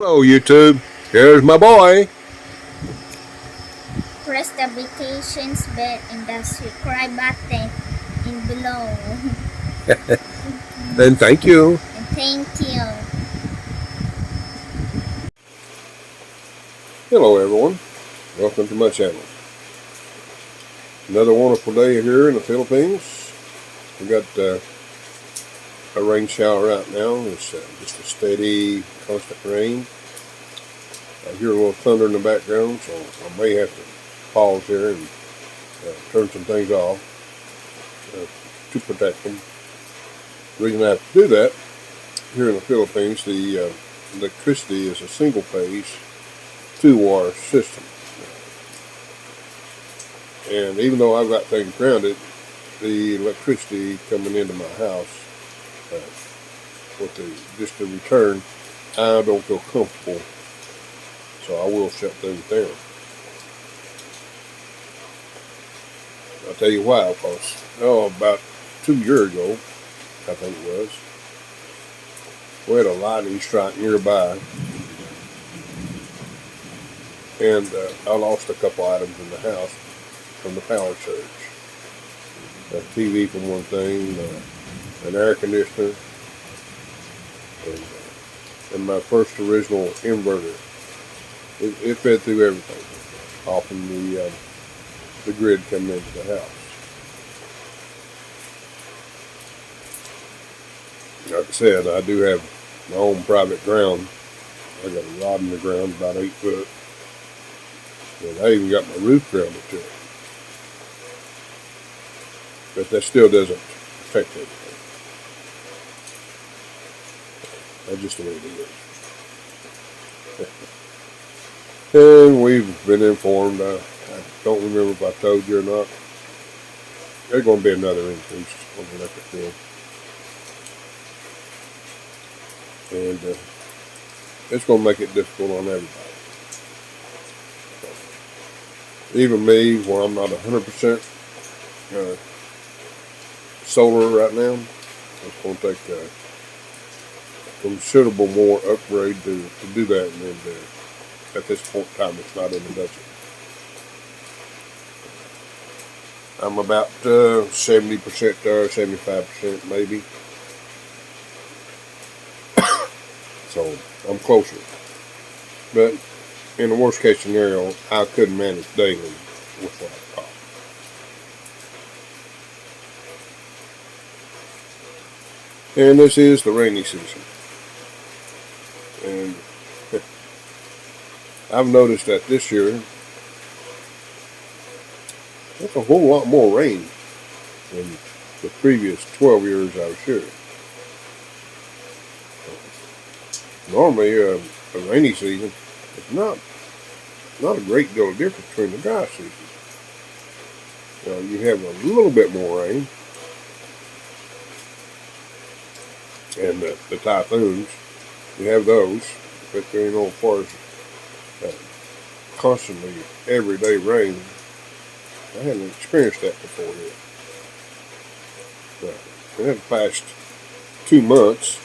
Hello, YouTube. Here's my boy. Press the applications bell and the subscribe button in below. And thank you. And thank you. Hello, everyone. Welcome to my channel. Another wonderful day here in the Philippines. We got a rain shower right now. It's just a steady, constant rain. I hear a little thunder in the background, so I may have to pause here and turn some things off to protect them. The reason I have to do that, here in the Philippines, the electricity is a single-phase two-wire system. And even though I've got things grounded, the electricity coming into my house with just the return, I don't feel comfortable, so I will shut things down. I'll tell you why, because about 2 years ago, I think it was, we had a lightning strike nearby, and I lost a couple items in the house from the power surge. A TV for one thing, an air conditioner, and my first original inverter. It fed through everything, off in the grid coming into the house. Like I said, I do have my own private ground. I got a rod in the ground about 8 foot, and I even got my roof grounded to it. But that still doesn't protect everything. That's just the way it is. And we've been informed, I don't remember if I told you or not, there's going to be another increase on the electric bill. And it's going to make it difficult on everybody. Even me, where I'm not 100% solar right now, it's going to take a considerable more upgrade to do that, and at this point in time, it's not in the budget. I'm about 70% there, 75% maybe. So I'm closer. But in the worst case scenario, I could manage daily with what I've got. And this is the rainy season. And I've noticed that this year, there's a whole lot more rain than the previous 12 years I was here. Normally, a rainy season is not a great deal of difference between the dry season. You have a little bit more rain, and the typhoons, you have those, but as far as constantly everyday rain, I haven't experienced that before yet. But in the past 2 months,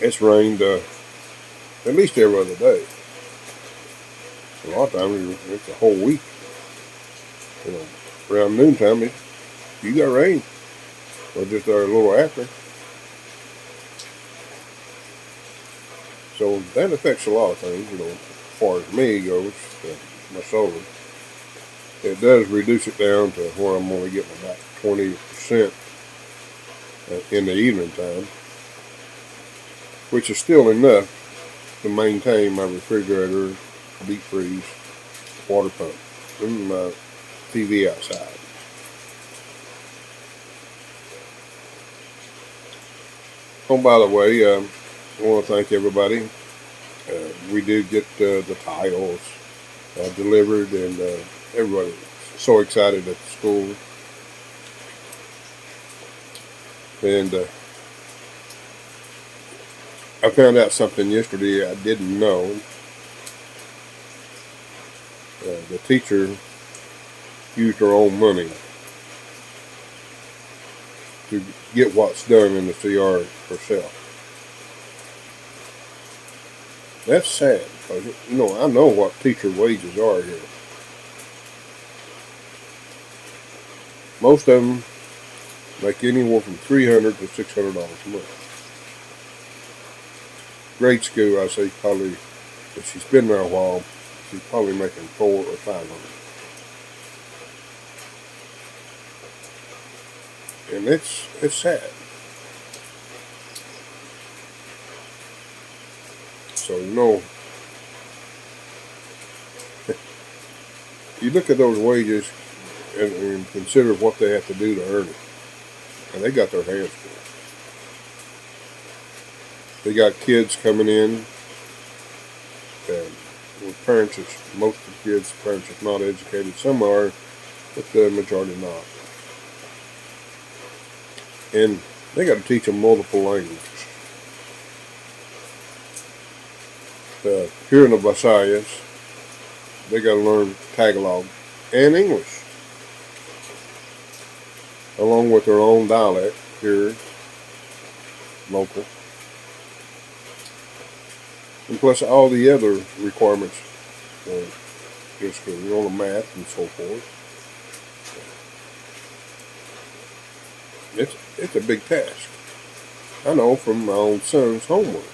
it's rained at least every other day. A lot of times it's a whole week. Around noontime, you got rain, or just a little after. So that affects a lot of things, as far as me goes, my solar. It does reduce it down to where I'm only getting about 20% in the evening time, which is still enough to maintain my refrigerator, deep freeze, water pump, and my TV outside. Oh, by the way, I want to thank everybody. We did get the titles delivered, and everybody was so excited at the school. And I found out something yesterday I didn't know. The teacher used her own money to get what's done in the CR herself. That's sad because, I know what teacher wages are here. Most of them make anywhere from $300 to $600 a month. Grade school, I say probably, if she's been there a while, she's probably making $400 or $500. And it's sad. So, you look at those wages and consider what they have to do to earn it. And they got their hands full. They got kids coming in, and with parents, most of the kids' parents are not educated. Some are, but the majority not. And they got to teach them multiple languages. Here in the Visayas, they got to learn Tagalog and English, along with their own dialect here, local. And plus all the other requirements for your school, the math and so forth. It's a big task. I know from my own son's homework.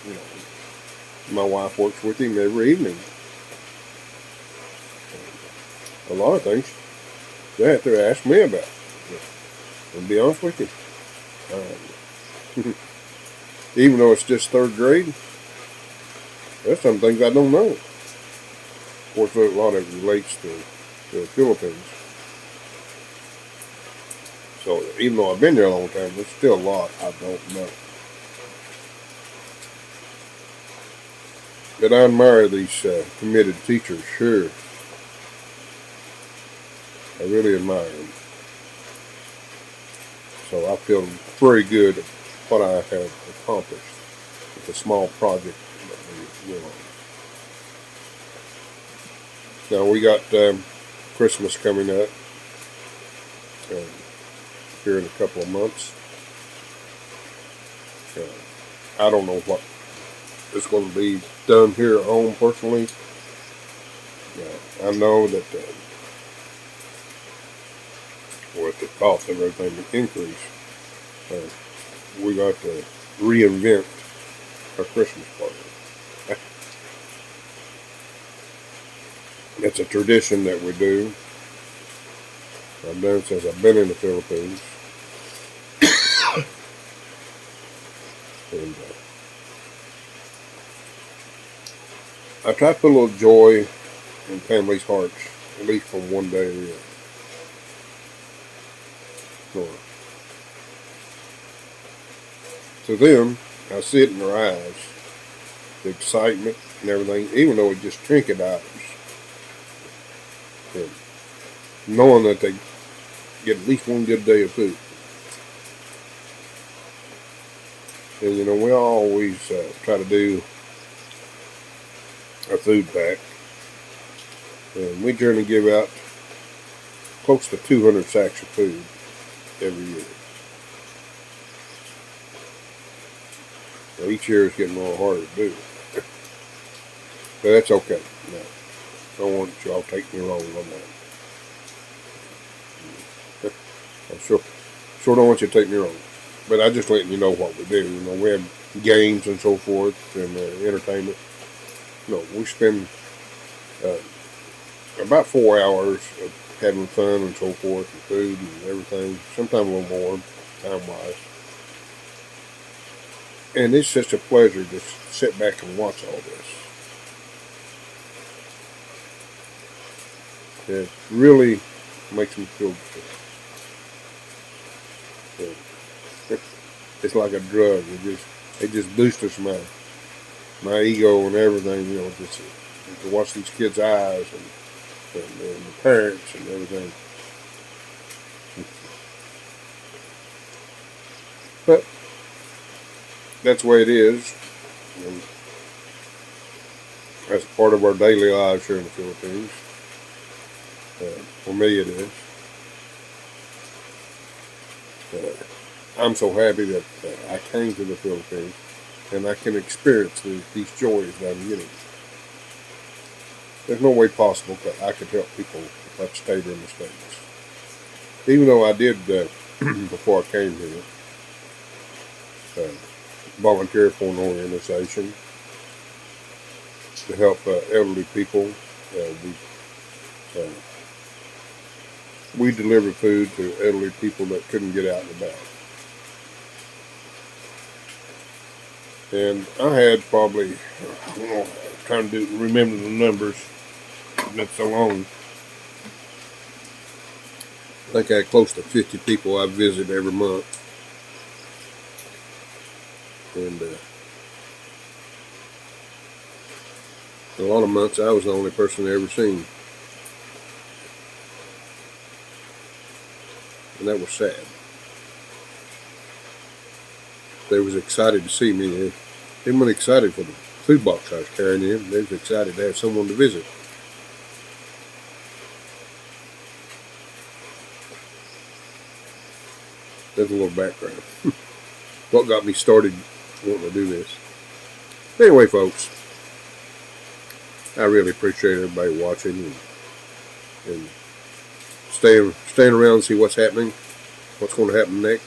My wife works with him every evening. A lot of things they have to ask me about. And be honest with you, even though it's just third grade, there's some things I don't know. Of course, a lot of it relates to the Philippines. So even though I've been there a long time, there's still a lot I don't know. But I admire these committed teachers, sure. I really admire them. So I feel very good at what I have accomplished with the small project that we were on. Now we got Christmas coming up here in a couple of months. I don't know what is going to be done here at home personally. I know that with the cost of everything increase, we got to reinvent our Christmas party. It's a tradition that we do. I've done it since I've been in the Philippines. And I try to put a little joy in families' hearts, at least for one day a year. To them, I see it in their eyes, the excitement and everything, even though it's just trinket items. And knowing that they get at least one good day of food. And we always try to do a food pack. And we generally give out close to 200 sacks of food every year. Well, each year is getting a little harder to do. But that's okay. No, I don't want y'all to take me wrong on that. I sure don't want you to take me wrong. But I just letting you know what we do. We have games and so forth and entertainment. We spend about 4 hours of having fun and so forth and food and everything. Sometimes a little more time-wise. And it's just a pleasure to sit back and watch all this. It really makes me feel good. It's like a drug. It just boosts my ego and everything. Just to watch these kids' eyes and the parents and everything. But that's the way it is. And that's part of our daily lives here in the Philippines. For me, it is. I'm so happy that I came to the Philippines. and I can experience these joys that I'm getting. There's no way possible that I could help people if I stayed in the States. Even though I did, before I came here, volunteer for an organization to help elderly people. We delivered food to elderly people that couldn't get out and about. And I had probably, I don't know, trying to remember the numbers. It's been so long. I think I had close to 50 people I visit every month. And a lot of months I was the only person I ever seen. And that was sad. They was excited to see me. They weren't excited for the food box I was carrying in. They was excited to have someone to visit. There's a little background. What got me started wanting to do this. Anyway, folks, I really appreciate everybody watching and staying around and see what's happening, what's going to happen next.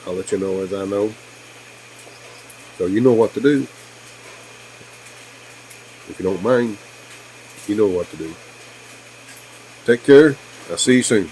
I'll let you know as I know. So you know what to do. If you don't mind, you know what to do. Take care. I'll see you soon.